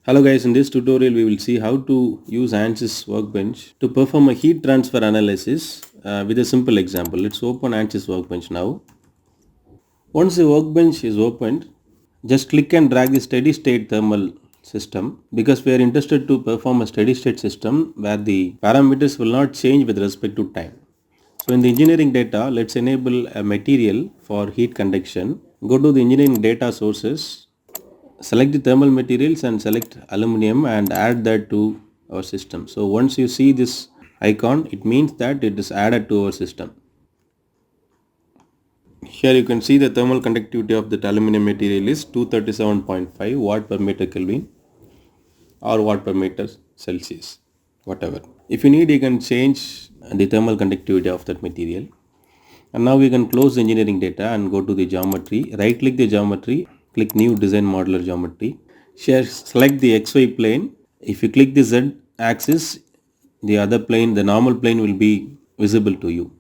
Hello guys, in this tutorial we will see how to use ANSYS Workbench to perform a heat transfer analysis with a simple example. Let's open ANSYS Workbench now. Once the workbench is opened, just click and drag the steady state thermal system because we are interested to perform a steady state system where the parameters will not change with respect to time. So in the engineering data, let's enable a material for heat conduction. Go to the engineering data sources, select the thermal materials and select aluminum and add that to our system. So once you see this icon, it means that it is added to our system. Here you can see the thermal conductivity of that aluminum material is 237.5 watt per meter Kelvin or watt per meter Celsius, whatever. If you need, you can change the thermal conductivity of that material. And now we can close the engineering data and go to the geometry. Right click the geometry, click new design modular geometry. Here select the XY plane. If you click the Z axis, the other plane, the normal plane will be visible to you.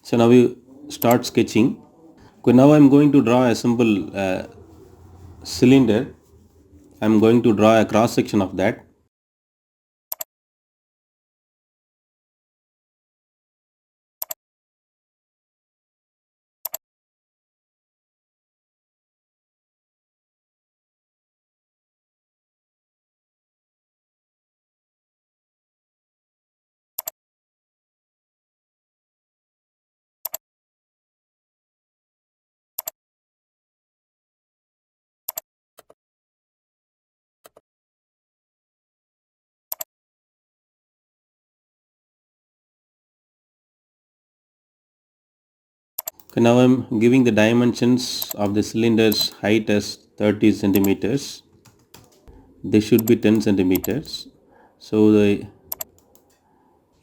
So now we start sketching. Okay, now I am going to draw a simple cylinder. I am going to draw a cross section of that. Okay, now I am giving the dimensions of the cylinder's height as 30 centimeters. They should be 10 centimeters. So the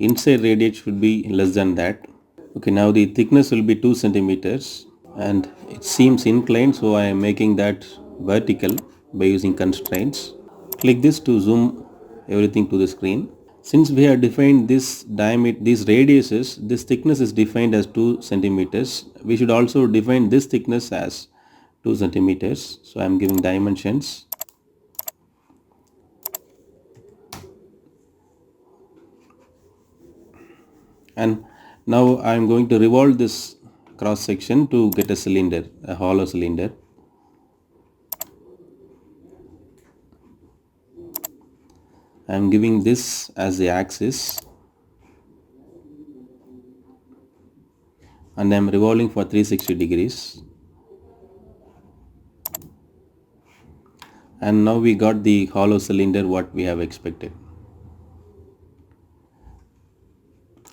inside radius should be less than that. Okay, now the thickness will be 2 centimeters and it seems inclined, so I am making that vertical by using constraints. Click this to zoom everything to the screen. Since we have defined this diameter, these radiuses, this thickness is defined as 2 centimeters. We should also define this thickness as 2 centimeters. So I am giving dimensions. And now I am going to revolve this cross section to get a cylinder, a hollow cylinder. I am giving this as the axis and I am revolving for 360 degrees. And now we got the hollow cylinder what we have expected.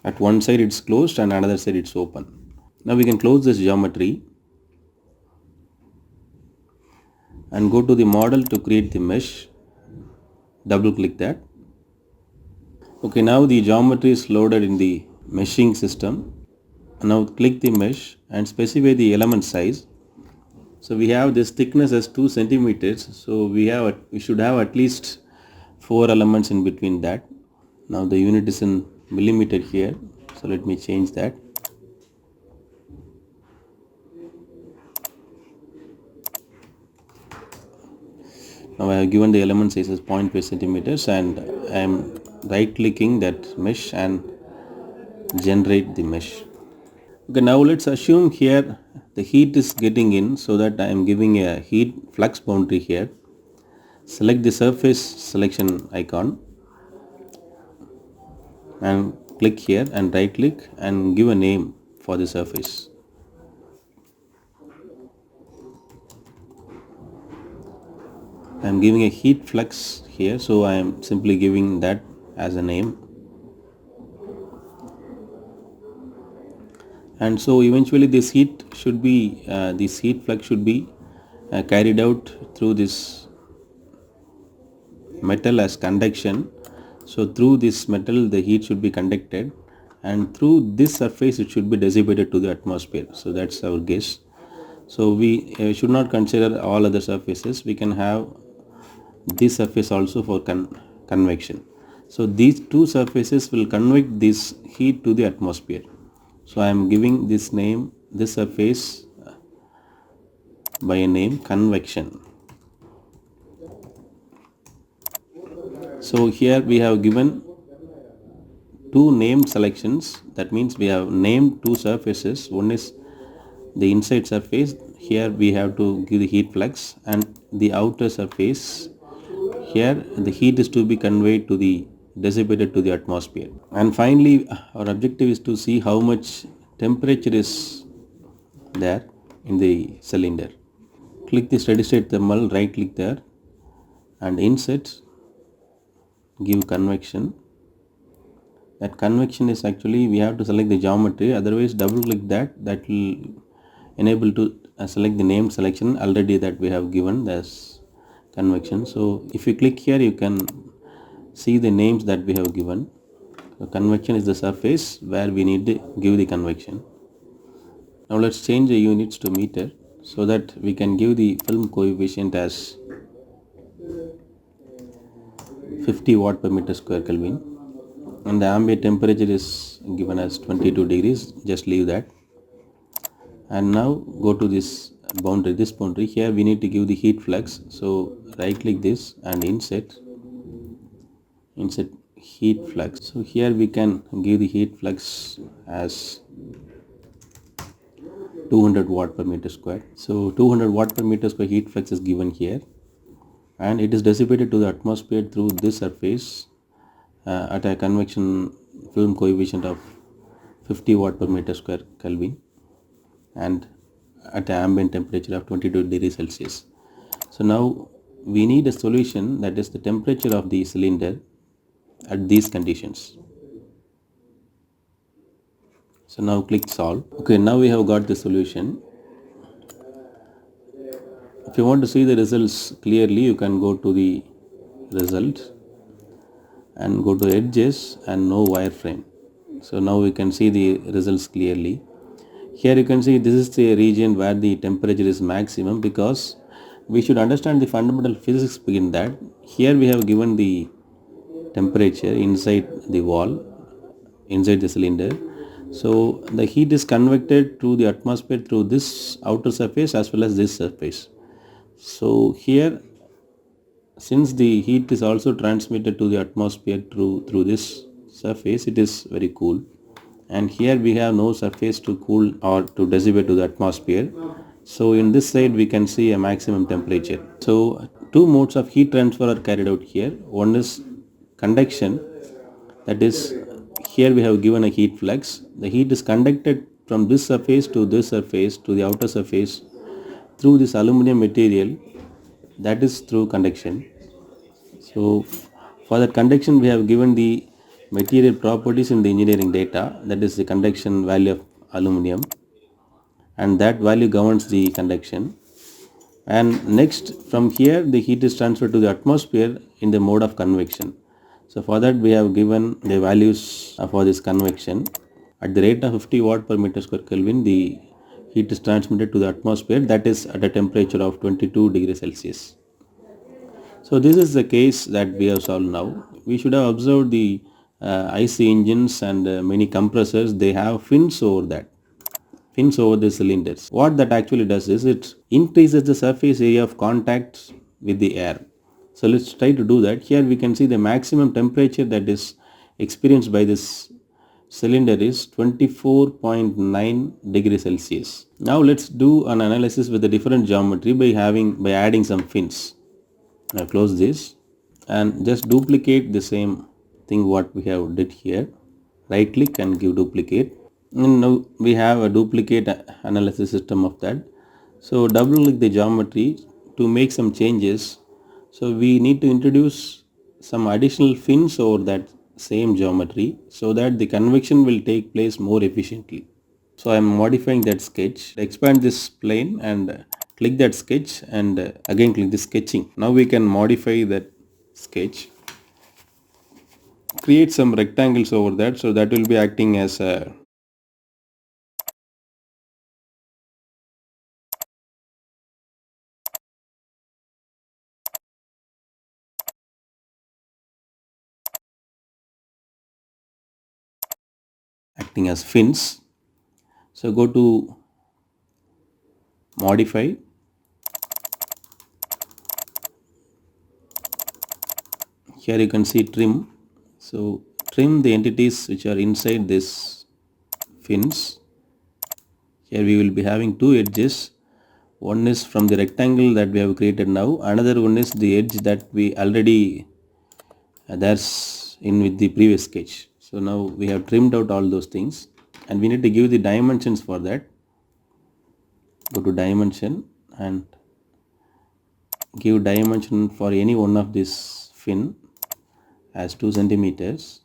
At one side it's closed and another side it's open. Now we can close this geometry and go to the model to create the mesh. Double click that. Okay, now the geometry is loaded in the meshing system. Now click the mesh and specify the element size. So we have this thickness as 2 centimeters. So we should have at least 4 elements in between that. Now the unit is in millimeter here. So let me change that. Now I have given the element size as 0.5 centimeters and I am right clicking that mesh and generate the mesh. Okay, now let's assume here the heat is getting in, so that I am giving a heat flux boundary here. Select the surface selection icon and click here and right click and give a name for the surface. I am giving a heat flux here, so I am simply giving that as a name. And so eventually this heat flux should be carried out through this metal as conduction. So through this metal the heat should be conducted and through this surface it should be dissipated to the atmosphere. So that's our guess. So we should not consider all other surfaces. We can have this surface also for convection. So these two surfaces will convect this heat to the atmosphere. So I am giving this name, this surface by a name convection. So here we have given two named selections. That means we have named two surfaces. One is the inside surface. Here we have to give the heat flux, and the outer surface. Here the heat is to be conveyed to the dissipated to the atmosphere. And finally, our objective is to see how much temperature is there in the cylinder. Click the steady state thermal, right click there, and insert, give convection. That convection is actually we have to select the geometry, otherwise double click that will enable to select the name selection already that we have given as convection. So if you click here, you can see the names that we have given. So convection is the surface where we need to give the convection. Now let's change the units to meter so that we can give the film coefficient as 50 watt per meter square Kelvin, and the ambient temperature is given as 22 degrees. Just leave that. And now go to this boundary. Here we need to give the heat flux. So right click this and insert heat flux. So here we can give the heat flux as 200 watt per meter square. So 200 watt per meter square heat flux is given here, and it is dissipated to the atmosphere through this surface at a convection film coefficient of 50 watt per meter square Kelvin, and at an ambient temperature of 22 degrees Celsius. So now we need a solution, that is the temperature of the cylinder at these conditions. So now click solve. Okay, now we have got the solution. If you want to see the results clearly, you can go to the result and go to edges and no wireframe. So now we can see the results clearly. Here you can see this is the region where the temperature is maximum, because we should understand the fundamental physics begin that. Here we have given the temperature inside the wall, inside the cylinder. So the heat is convected to the atmosphere through this outer surface as well as this surface. So here, since the heat is also transmitted to the atmosphere through this surface, it is very cool. And here we have no surface to cool or to dissipate to the atmosphere. So in this side we can see a maximum temperature. So two modes of heat transfer are carried out here. One is conduction, that is here we have given a heat flux. The heat is conducted from this surface to the outer surface through this aluminum material, that is through conduction. So for that conduction we have given the material properties in the engineering data, that is the conduction value of aluminum, and that value governs the conduction. And next, from here the heat is transferred to the atmosphere in the mode of convection. So for that we have given the values for this convection. At the rate of 50 watt per meter square Kelvin, the heat is transmitted to the atmosphere, that is at a temperature of 22 degrees Celsius. So this is the case that we have solved now. We should have observed the IC engines and many compressors, they have fins over that, fins over the cylinders. What that actually does is it increases the surface area of contact with the air. So let's try to do that. Here we can see the maximum temperature that is experienced by this cylinder is 24.9 degrees Celsius. Now let's do an analysis with a different geometry by adding some fins. Now close this and just duplicate the same thing what we have did here. Right click and give duplicate, and now we have a duplicate analysis system of that. So double click the geometry to make some changes. So we need to introduce some additional fins over that same geometry so that the convection will take place more efficiently. So I am modifying that sketch. Expand this plane and click that sketch and again click the sketching. Now we can modify that sketch. Create some rectangles over that, so that will be acting as a fins. So go to modify, here you can see trim. So trim the entities which are inside this fins. Here we will be having two edges. One is from the rectangle that we have created now, another one is the edge that we already that's in with the previous sketch. So now we have trimmed out all those things and we need to give the dimensions for that. Go to dimension and give dimension for any one of this fin as 2 centimeters,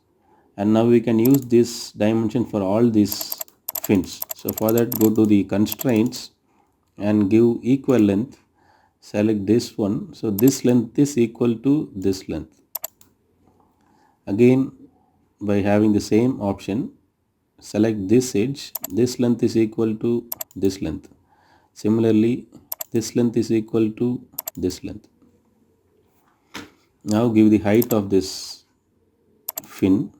and now we can use this dimension for all these fins. So for that, go to the constraints and give equal length. Select this one. So this length is equal to this length. Again, by having the same option, select this edge. This length is equal to this length. Similarly, this length is equal to this length. Now give the height of this fin.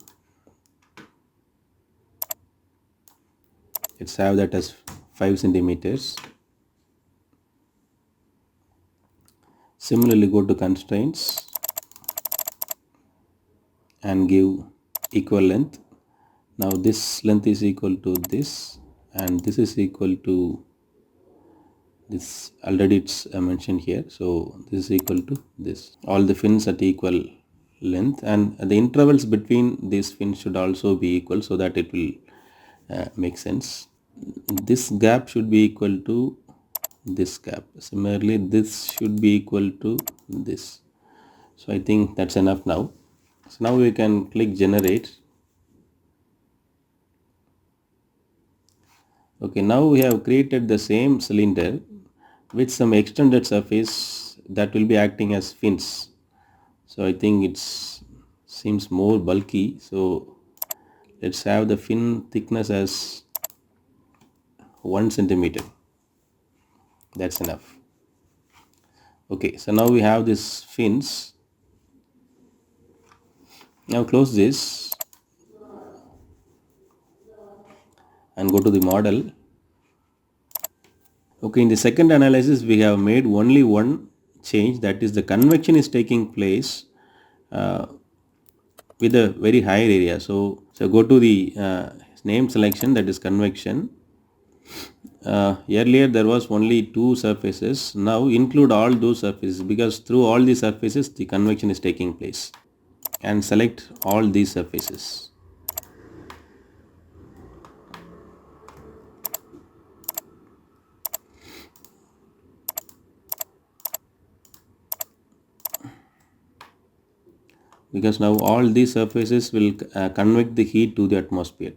Let's have that as 5 centimeters. Similarly, go to constraints and give equal length. Now this length is equal to this and this is equal to this. Already it's mentioned here. So this is equal to this. All the fins at equal length, and the intervals between these fins should also be equal so that it will make sense. This gap should be equal to this gap. Similarly, this should be equal to this. So I think that's enough now. So now we can click generate. Okay, now we have created the same cylinder with some extended surface that will be acting as fins. So I think it seems more bulky. So let's have the fin thickness as 1 centimeter. That's enough. Okay, so now we have these fins. Now close this and go to the model. Okay, in the second analysis we have made only one change, that is the convection is taking place with a very higher area. So go to the name selection, that is convection. Earlier there was only 2 surfaces. Now include all those surfaces because through all these surfaces the convection is taking place, and select all these surfaces. Because now all these surfaces will convect the heat to the atmosphere.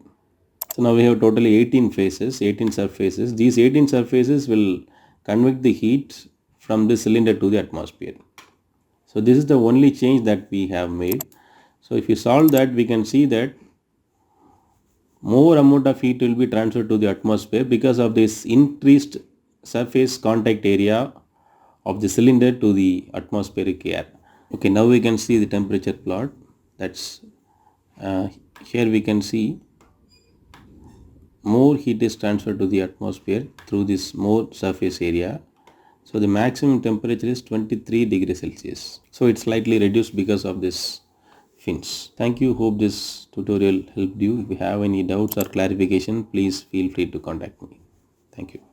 So now we have totally 18 faces, 18 surfaces. These 18 surfaces will convect the heat from the cylinder to the atmosphere. So this is the only change that we have made. So if you solve that, we can see that more amount of heat will be transferred to the atmosphere because of this increased surface contact area of the cylinder to the atmospheric air. Okay, now we can see the temperature plot. That's here we can see more heat is transferred to the atmosphere through this more surface area. So the maximum temperature is 23 degrees Celsius. So it's slightly reduced because of this fins. Thank you. Hope this tutorial helped you. If you have any doubts or clarification, please feel free to contact me. Thank you.